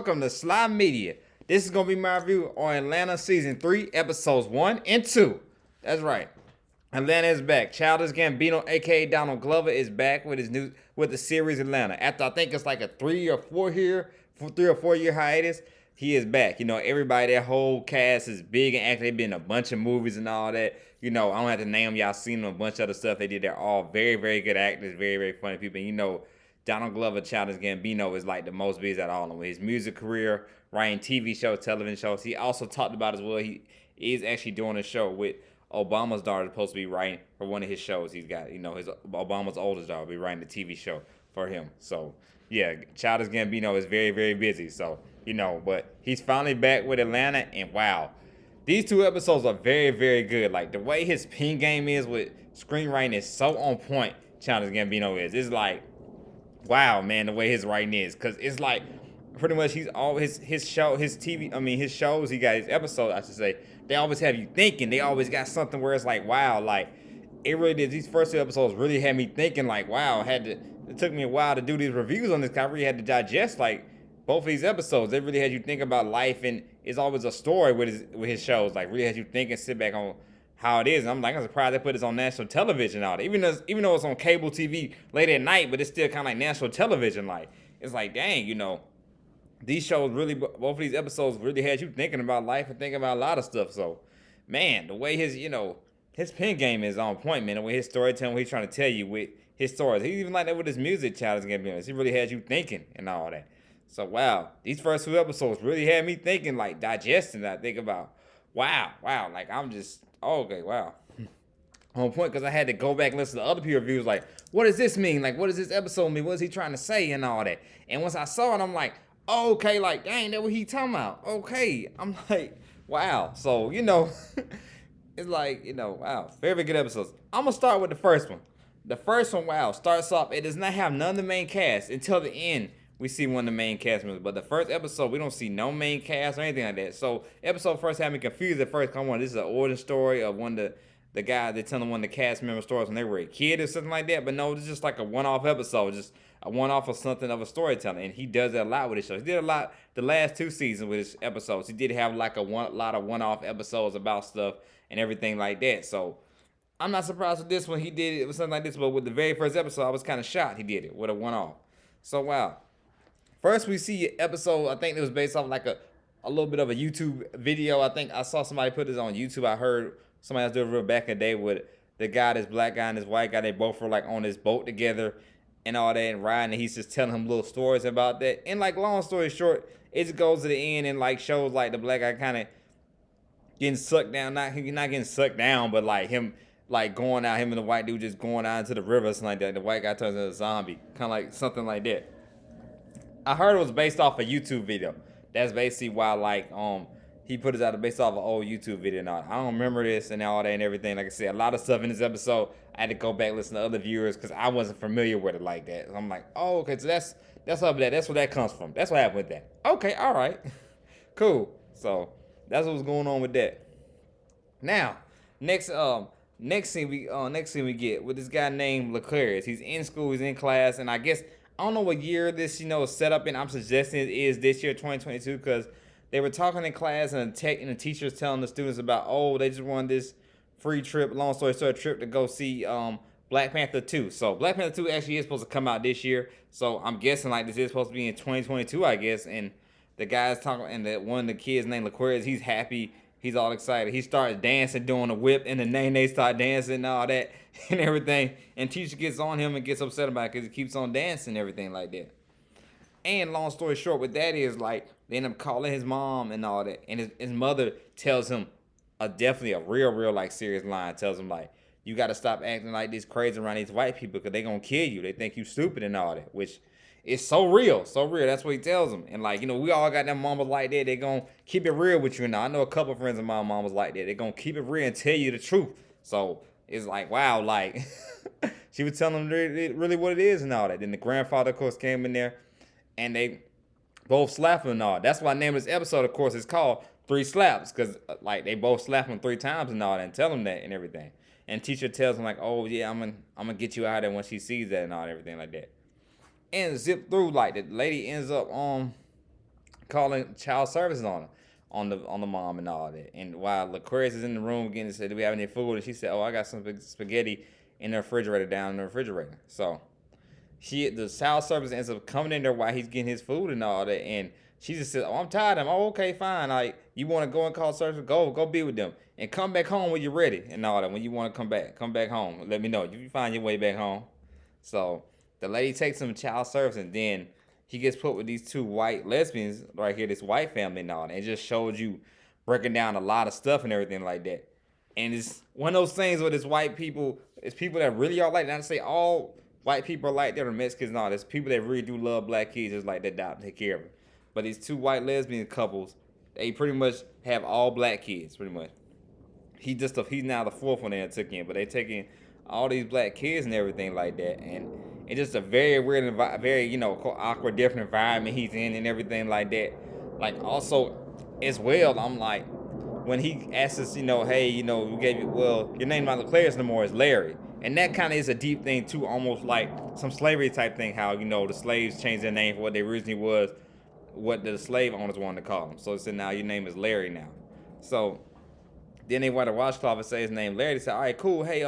welcome to Sly Media. This is gonna be my review on Atlanta season 3, episodes 1 and 2. That's right. Atlanta is back. Childish Gambino, aka Donald Glover, is back with the series Atlanta. After I think it's like a 3 or 4 year hiatus, he is back. You know, everybody, that whole cast is big and active. They've been in a bunch of movies and all that. You know, I don't have to name y'all seen a bunch of other stuff they did. They're all very, very good actors, very, very funny people. And you know, Donald Glover, Childish Gambino is like the most busy out of all of them. With his music career, writing TV shows, television shows. He also talked about as well, he is actually doing a show with Obama's daughter, supposed to be writing for one of his shows. He's got, you know, his Obama's oldest daughter will be writing the TV show for him. So, yeah, Childish Gambino is very, very busy. So, you know, but he's finally back with Atlanta, and wow. These 2 episodes are very, very good. Like, the way his pen game is with screenwriting is so on point, Childish Gambino is. It's like, wow, man, the way his writing is. Because it's like, pretty much his shows, he got his episodes, I should say, they always have you thinking. They always got something where it's like, wow, like, it really did. These first 2 episodes really had me thinking, like, wow, it took me a while to do these reviews on this, because I really had to digest, like, both of these episodes. They really had you think about life, and it's always a story with his shows. Like, really had you think and sit back on how it is. And I'm surprised they put this on national television out. Even though it's on cable TV late at night, but it's still kind of like national television. Like, it's like, dang, you know, these shows really, both of these episodes really had you thinking about life and thinking about a lot of stuff. So, man, the way his pen game is on point, man. The way his storytelling, what he's trying to tell you with his stories. He's even like that with his music, Childish Gambino. He really had you thinking and all that. So, wow, these first 2 episodes really had me thinking, like, digesting that. Think about, wow, like, I'm just, okay, wow. On point, because I had to go back and listen to other people's reviews, like, what does this mean? Like, what does this episode mean? What is he trying to say and all that? And once I saw it, I'm like, oh, okay, like, dang, that's what he talking about. Okay. I'm like, wow. So, you know, it's like, you know, wow, very good episodes. I'm going to start with the first one. The first one, wow, starts off, it does not have none of the main cast until the end. We see one of the main cast members, but the first episode, we don't see no main cast or anything like that. So, episode first had me confused at first. Come on, this is an origin story of one of the guy that telling one of the cast member stories when they were a kid or something like that. But no, it's just like a one-off episode, just a one-off of something of a storytelling. And he does that a lot with his show. He did a lot the last 2 seasons with his episodes. He did have like a lot of one-off episodes about stuff and everything like that. So, I'm not surprised with this one. He did it with something like this, but with the very first episode, I was kind of shocked he did it with a one-off. So, wow. First, we see episode, I think it was based off like a little bit of a YouTube video. I think I saw somebody put this on YouTube. I heard somebody else do it real back in the day with the guy, this black guy and this white guy. They both were like on this boat together and all that and riding. And he's just telling him little stories about that. And like, long story short, it just goes to the end and like shows like the black guy kind of getting sucked down. Not getting sucked down, but like him like going out, him and the white dude just going out into the river or something like that. The white guy turns into a zombie. Kind of like something like that. I heard it was based off a YouTube video. That's basically why, like, he put it out based off an old YouTube video and all. I don't remember this and all that and everything. Like I said, a lot of stuff in this episode, I had to go back and listen to other viewers because I wasn't familiar with it like that. So I'm like, oh, okay, so that's up there. That's where that comes from. That's what happened with that. Okay, all right, cool. So that's what's going on with that. Now, next scene we get with this guy named L'Aquarius. He's in school, he's in class, and I guess I don't know what year this, is set up in. I'm suggesting it is this year, 2022, because they were talking in class and the teachers telling the students about, oh, they just won this free trip, long story short, trip to go see Black Panther 2. So Black Panther 2 actually is supposed to come out this year. So I'm guessing like this is supposed to be in 2022, I guess. And the guy's talking, and one of the kids named L'Aquarius, he's happy. He's all excited. He starts dancing, doing a whip, and the Nene start dancing and all that and everything. And teacher gets on him and gets upset about it because he keeps on dancing and everything like that. And long story short, with that is like they end up calling his mom and all that. And his mother tells him definitely a real like serious line. Tells him like, you got to stop acting like this crazy around these white people because they going to kill you. They think you stupid and all that, which it's so real. That's what he tells them. And like, we all got them mamas like that. They gonna keep it real with you. Now I know a couple of friends of my mamas like that. They gonna keep it real and tell you the truth. So it's like, wow, like she was telling them really what it is and all that. Then the grandfather, of course, came in there and they both slapped him and all. That's why the name of this episode, of course, is called 3 Slaps, because like they both slap him 3 times and all that and tell him that and everything. And teacher tells him like, oh yeah, I'm gonna get you out of there when she sees that and all everything like that. And zip through, like the lady ends up calling child services on the mom and all that. And while Laquarius is in the room again and said, "Do we have any food?" And she said, "Oh, I got some spaghetti in the refrigerator down in the refrigerator." So the child service ends up coming in there while he's getting his food and all that, and she just says, "Oh, I'm tired of him." "Oh, okay, fine. Like, you want to go and call service? Go be with them and come back home when you're ready and all that. When you want to come back home. Let me know. You find your way back home." So the lady takes him to child service, and then he gets put with these two white lesbians right here, this white family and all that. It just shows you breaking down a lot of stuff and everything like that. And it's one of those things where it's people that really are like, not to say all white people are like that or Mexicans and all. There's people that really do love black kids just like that, die, take care of them. But these two white lesbian couples, they pretty much have all black kids, pretty much. He's now the fourth one they took in, but they taking all these black kids and everything like that, and it's just a very weird, very awkward, different environment he's in and everything like that. Like also, as well, I'm like, when he asks us, hey, we gave you, well, your name not Leclerc no more, it's Larry, and that kind of is a deep thing too, almost like some slavery type thing. How the slaves changed their name for what they originally was, what the slave owners wanted to call them. So it said now your name is Larry now. So then they want to washcloth and say his name Larry. They say, all right, cool. Hey,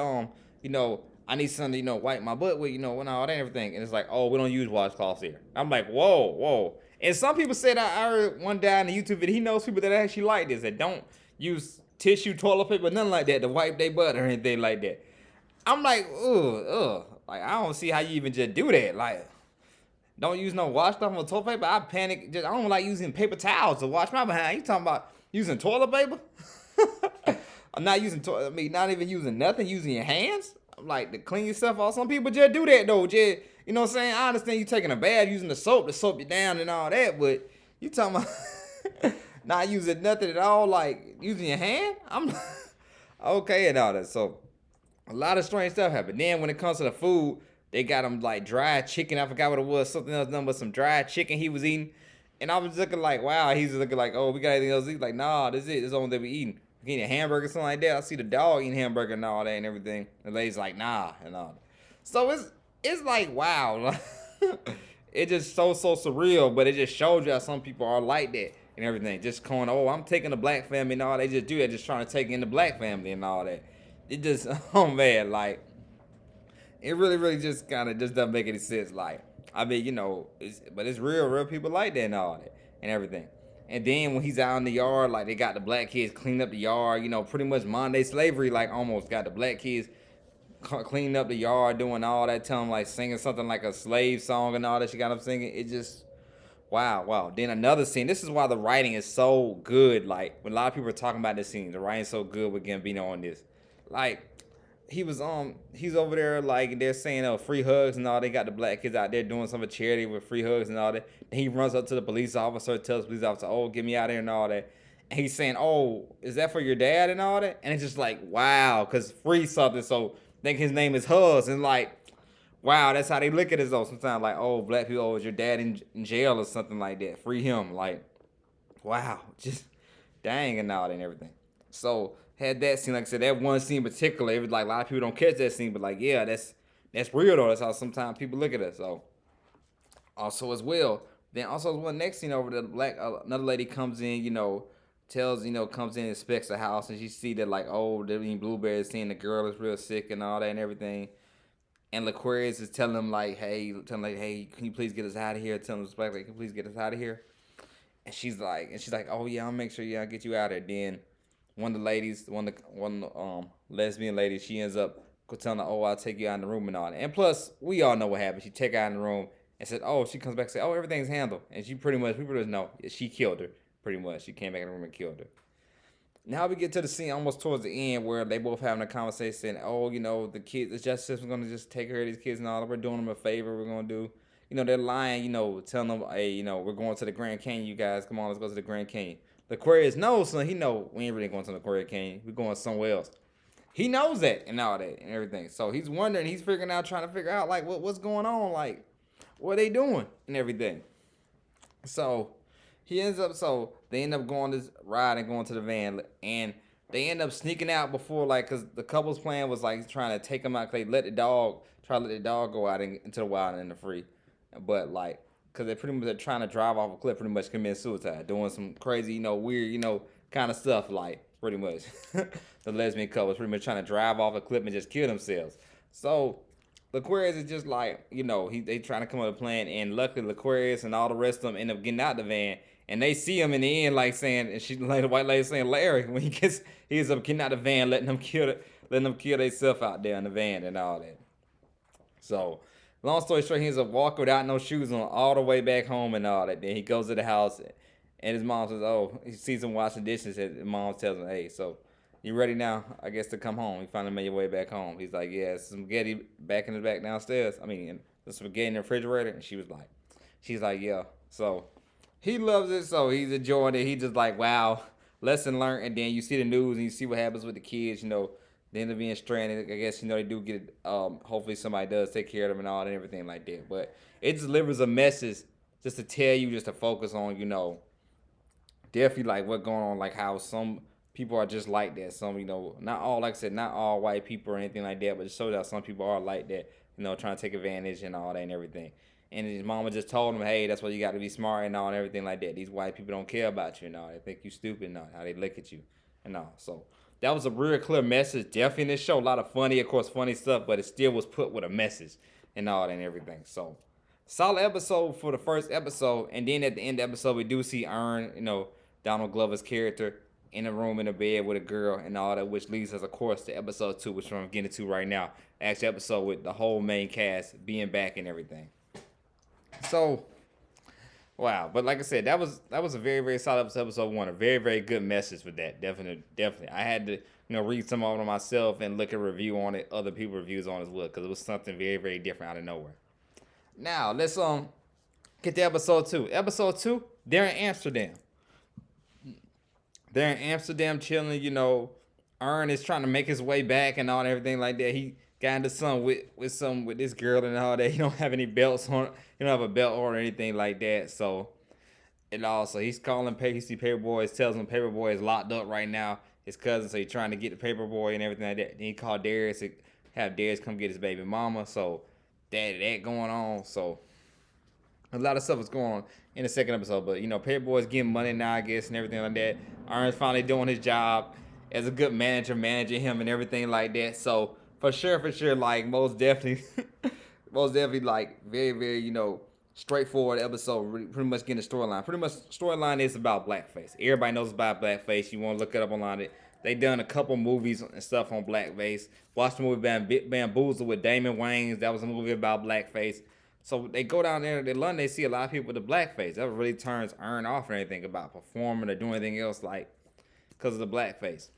I need something, wipe my butt with, and all that and everything. And it's like, oh, we don't use washcloths here. I'm like, whoa. And some people said, I heard one guy in the YouTube video, he knows people that actually like this, that don't use tissue, toilet paper, nothing like that to wipe their butt or anything like that. I'm like, ugh. Like, I don't see how you even just do that. Like, don't use no washcloth or toilet paper. I panic. I don't like using paper towels to wash my behind. You talking about using toilet paper? I'm not using not even using nothing, using your hands. Like, to clean yourself off. Some people just do that though. Just, you know what I'm saying? I understand you taking a bath using the soap to soap you down and all that, but you talking about not using nothing at all, like using your hand? I'm okay and all that. So a lot of strange stuff happened. Then when it comes to the food, they got him like dried chicken. I forgot what it was. Something else, nothing but some dried chicken he was eating. And I was looking like, wow. He's looking like, oh, we got anything else to eat? Like, nah, this is it. This is the only thing we eating. Getting a hamburger, something like that. I see the dog eating hamburger and all that and everything. The lady's like, nah, and all that. So it's like, wow. It just so surreal, but it just shows you how some people are like that and everything. Just going, oh, I'm taking the black family and all. They just do that, just trying to take in the black family and all that. It just, oh man, like, it really just kind of just doesn't make any sense. Like, I mean, but it's real people like that and all that and everything. And then when he's out in the yard, like, they got the black kids clean up the yard, pretty much modern day slavery, like, almost got the black kids cleaning up the yard, doing all that, telling them, like, singing something like a slave song and all that. She got them singing. It just, wow. Then another scene. This is why the writing is so good. Like, when a lot of people are talking about this scene, the writing's so good with Gambino on this. Like, he's over there, like, they're saying free hugs and all. They got the black kids out there doing some of charity with free hugs and all that. And he runs up to the police officer, tells the police officer, oh, get me out of here and all that. And he's saying, oh, is that for your dad and all that? And it's just like, wow, because free something, so think his name is Hugs. And like, wow, that's how they look at it though. Sometimes like, oh, black people, oh, is your dad in jail or something like that? Free him. Like, wow, just dang and all that and everything. So had that scene, like I said, that one scene in particular, it was like a lot of people don't catch that scene, but like, yeah, that's real though. That's how sometimes people look at us. So also as well, then also one next scene over the another lady comes in, comes in and inspects the house, and she see that like, oh, they're eating blueberries, seeing the girl is real sick and all that and everything. And Laquarius is telling him like, hey, can you please get us out of here? Telling him, like, can you please get us out of here? And she's like, oh yeah, I'll make sure, I'll get you out of there. Then one of the ladies, one lesbian lady, she ends up telling her, oh, I'll take you out in the room and all that. And plus, we all know what happened. She take her out in the room and said, oh, she comes back and said, oh, everything's handled. And we pretty much know she killed her, pretty much. She came back in the room and killed her. Now we get to the scene almost towards the end where they both having a conversation, oh, the kids, the justice system's going to just take care of these kids and all that. We're doing them a favor. We're going to do, they're lying, telling them, hey, we're going to the Grand Canyon, you guys. Come on, let's go to the Grand Canyon. Aquarius knows, son. He know we ain't really going to the Aquarius Canyon. We're going somewhere else. He knows that and all that and everything. So he's wondering. He's trying to figure out like what's going on, like what are they doing and everything. So he ends up. So they end up going this ride and going to the van, and they end up sneaking out before, like, cause the couple's plan was like trying to take them out. They let the dog go out into the wild and in the free, but like because they pretty much are trying to drive off a cliff, pretty much commit suicide, doing some crazy, weird, kind of stuff like pretty much. The lesbian couple is pretty much trying to drive off a cliff and just kill themselves. So Laquarius is just like, they trying to come up with a plan, and luckily Laquarius and all the rest of them end up getting out the van, and they see him in the end, like saying, and she, like the white lady saying, Larry, when he ends up getting out the van, letting them kill themselves out there in the van and all that. So, long story short, he ends up walking without no shoes on all the way back home and all that. Then he goes to the house, and his mom says, "Oh," he sees him washing dishes, and his mom tells him, "Hey, so you ready now? I guess to come home." You finally made your way back home. He's like, "Yeah, some spaghetti back in the back downstairs. I mean, the spaghetti in the refrigerator." And she's like, "Yeah." So he loves it, so he's enjoying it. He just like, wow, lesson learned. And then you see the news and you see what happens with the kids. They end up being stranded. I guess they do get it. Hopefully somebody does take care of them and all and everything like that. But it delivers a message just to tell you, just to focus on, definitely like what going on, like how some people are just like that. Some, not all, like I said, not all white people or anything like that, but it shows that some people are like that, trying to take advantage and all that and everything. And his mama just told him, hey, that's why you got to be smart and all and everything like that. These white people don't care about you and all. They think you stupid and all. How they look at you and all. So that was a real clear message. Definitely in this show, a lot of funny, of course, funny stuff, but it still was put with a message and all that and everything. So solid episode for the first episode. And then at the end of the episode, we do see Earn, Donald Glover's character in a room in a bed with a girl and all that, which leads us, of course, to episode 2, which I'm getting to right now. Actually, episode with the whole main cast being back and everything. So, wow. But like I said, that was a very, very solid episode 1. A very, very good message with that. Definitely. I had to, read some of them myself and look at review on it, other people reviews on it as well, because it was something very, very different out of nowhere. Now, let's get to episode 2. Episode 2, they're in Amsterdam. They're in Amsterdam chilling, Earn is trying to make his way back and all and everything like that. He got into some with this girl and all that. He don't have any belts on. He don't have a belt or anything like that. So, and also he's calling he see Paperboy, tells him Paperboy is locked up right now. His cousin, so he's trying to get the Paperboy and everything like that. Then he called Darius to have Darius come get his baby mama. So that going on. So a lot of stuff was going on in the second episode, but Paperboy's getting money now, I guess, and everything like that. Earn's finally doing his job as a good manager, managing him and everything like that. So for sure, like most definitely, like very, very, straightforward episode. Pretty much getting the storyline. Pretty much storyline is about blackface. Everybody knows about blackface. You want to look it up online. They done a couple movies and stuff on blackface. Watched the movie Bamboozle with Damon Wayans. That was a movie about blackface. So they go down there in London, they see a lot of people with the blackface. That really turns Earn off or anything about performing or doing anything else, like, because of the blackface.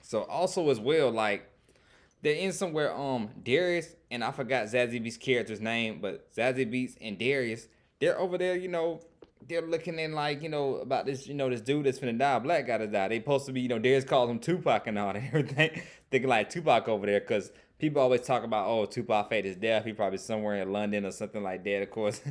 So also as well, like, they're in somewhere, Darius, and I forgot Zazie Beetz' character's name, but Zazie Beetz and Darius, they're over there, they're looking in like, about this, this dude that's finna die, a black guy to die. They supposed to be, Darius calls him Tupac and all that, everything. Thinking like Tupac over there, because people always talk about, oh, Tupac fate is death. He probably somewhere in London or something like that, of course.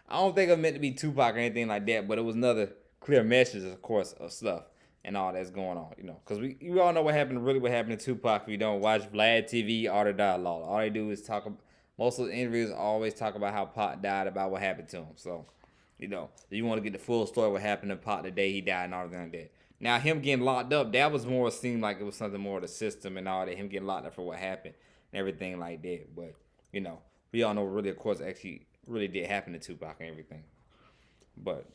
I don't think it was meant to be Tupac or anything like that, but it was another clear message, of course, of stuff and all that's going on, because we all know what happened to Tupac. If you don't watch Vlad TV, Art or Dialogue, all they do is most of the interviews always talk about how Pac died, about what happened to him. So, you want to get the full story of what happened to Pac the day he died and all that. Now, him getting locked up, that was more, seemed like it was something more of the system and all that, him getting locked up for what happened and everything like that. But, we all know really, of course, actually really did happen to Tupac and everything. But,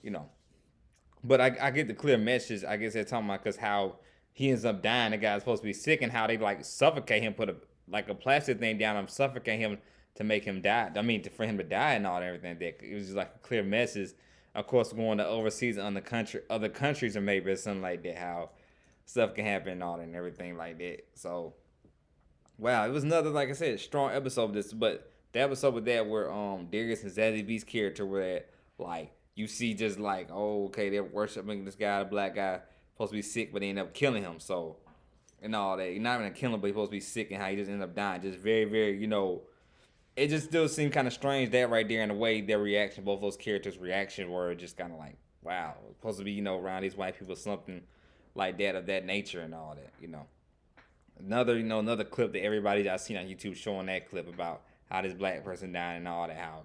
but I get the clear message, I guess they're talking about, because how he ends up dying, the guy's supposed to be sick, and how they, like, suffocate him, put a plastic thing down him, suffocate him to make him die. I mean, for him to die and all and everything. It was just like a clear message. Of course, going to overseas on other countries or maybe something like that, how stuff can happen and all that and everything like that. So, wow, it was another, like I said, strong episode of this, but the episode with that where Darius and Zazie Beetz' character were at, like, you see just like, oh, okay, they're worshiping this guy, the black guy, supposed to be sick, but they end up killing him. So, and all that. You're not even gonna kill him, but he's supposed to be sick, and how he just ended up dying. Just very, very, it just still seemed kind of strange that right there in the way their reaction, both those characters' reaction were just kind of like, wow, it's supposed to be, around these white people, something like that of that nature and all that, Another clip that everybody I've seen on YouTube showing that clip about how this black person died and all that, how,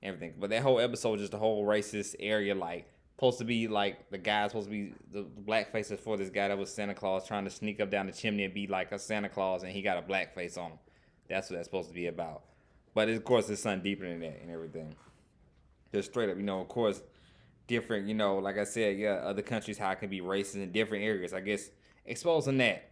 everything. But that whole episode, just the whole racist area, like supposed to be like the guy's supposed to be the black faces for this guy that was Santa Claus trying to sneak up down the chimney and be like a Santa Claus, and he got a black face on him. That's what that's supposed to be about. But of course, it's something deeper than that and everything. Just straight up, of course, different, like I said, yeah, other countries how it can be racist in different areas. I guess exposing that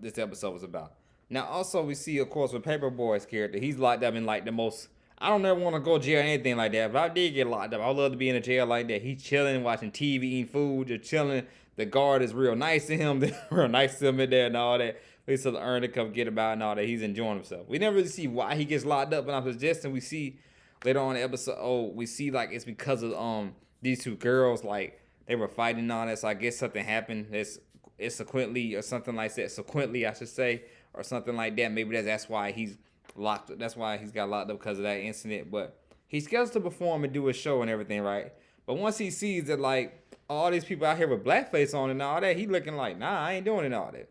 this episode was about. Now, also we see, of course, with Paperboy's character, he's locked up in like the most. I don't ever want to go to jail or anything like that, but I did get locked up. I would love to be in a jail like that. He's chilling, watching TV, eating food, just chilling. The guard is real nice to him, real nice to him in there and all that. He still earn to come get about and all that. He's enjoying himself. We never really see why he gets locked up, but I'm suggesting we see later on in the episode, we see like it's because of these two girls, like they were fighting and all that. So I guess something happened. It's sequentially or something like that. Sequentially, I should say, or something like that. Maybe that's why he's locked. That's why he's got locked up because of that incident. But he's scheduled to perform and do a show and everything, right? But once he sees that like all these people out here with blackface on and all that, he looking like, nah, I ain't doing it and all that.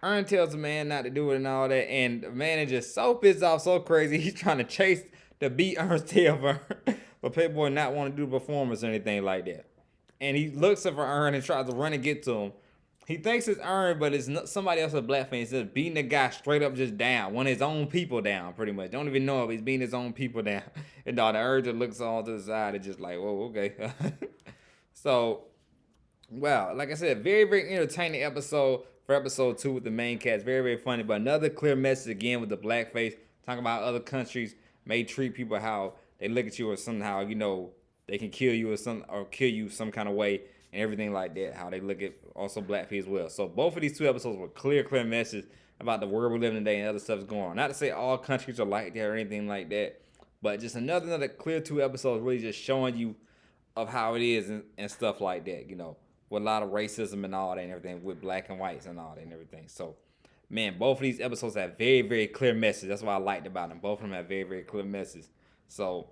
Earn tells the man not to do it and all that, and the man is just so pissed off, so crazy. He's trying to chase the beat Earn's tail for but Paperboy not want to do the performance or anything like that. And he looks for Earn and tries to run and get to him. He thinks it's Earn, but it's not somebody else with blackface. He's just beating the guy straight up just down. One of his own people down, pretty much. Don't even know if he's beating his own people down. And the Earn just looks all to the side and just like, whoa, okay. So, wow, like I said, very, very entertaining episode for episode 2 with the main cast. Very, very funny. But another clear message again with the blackface. Talking about other countries may treat people how they look at you or somehow, they can kill you or kill you some kind of way and everything like that. How they look at also black people as well. So both of these 2 episodes were clear message about the world we live in today and other stuff's going on. Not to say all countries are like that or anything like that, but just another clear 2 episodes really just showing you of how it is and stuff like that, with a lot of racism and all that and everything with black and whites and all that and everything. So, man, both of these episodes have very, very clear message. That's what I liked about them. Both of them have very, very clear message. So,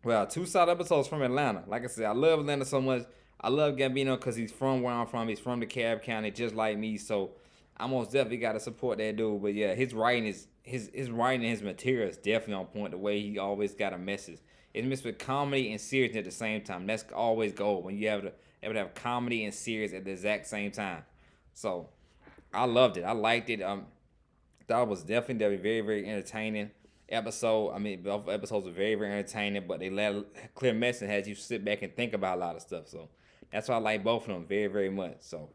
well, 2 solid episodes from Atlanta. Like I said, I love Atlanta so much. I love Gambino because he's from where I'm from. He's from DeKalb County, just like me. So, I most definitely got to support that dude. But yeah, his writing is his writing and his material is definitely on point. The way he always got a message. It's mixed with comedy and seriousness at the same time. That's always gold when you able to have comedy and serious at the exact same time. So I loved it. I liked it. Thought it was definitely very, very entertaining episode. I mean, both episodes were very, very entertaining, but they let a clear message as you sit back and think about a lot of stuff. So that's why I like both of them very, very much. So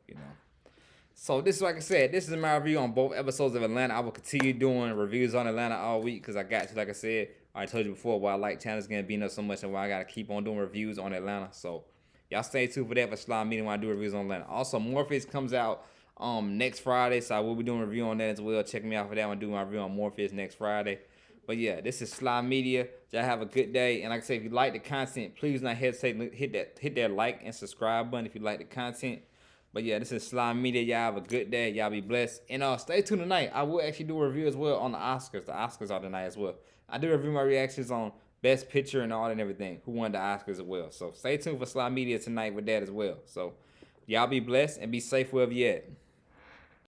So this is like I said, this is my review on both episodes of Atlanta. I will continue doing reviews on Atlanta all week because I got to, like I said, I told you before why I like Challenge Gambino so much and why I gotta keep on doing reviews on Atlanta. So y'all stay tuned for that for Sly Media when I do reviews on Atlanta. Also, Morpheus comes out next Friday, so I will be doing a review on that as well. Check me out for that one. Do my review on Morpheus next Friday. But yeah, this is Sly Media. Y'all have a good day. And like I said, if you like the content, please not hesitate to hit that like and subscribe button if you like the content. But yeah, this is Sly Media. Y'all have a good day. Y'all be blessed. And stay tuned tonight. I will actually do a review as well on the Oscars. The Oscars are tonight as well. I do review my reactions on Best Picture and all and everything. Who won the Oscars as well. So stay tuned for Sly Media tonight with that as well. So y'all be blessed and be safe wherever you at.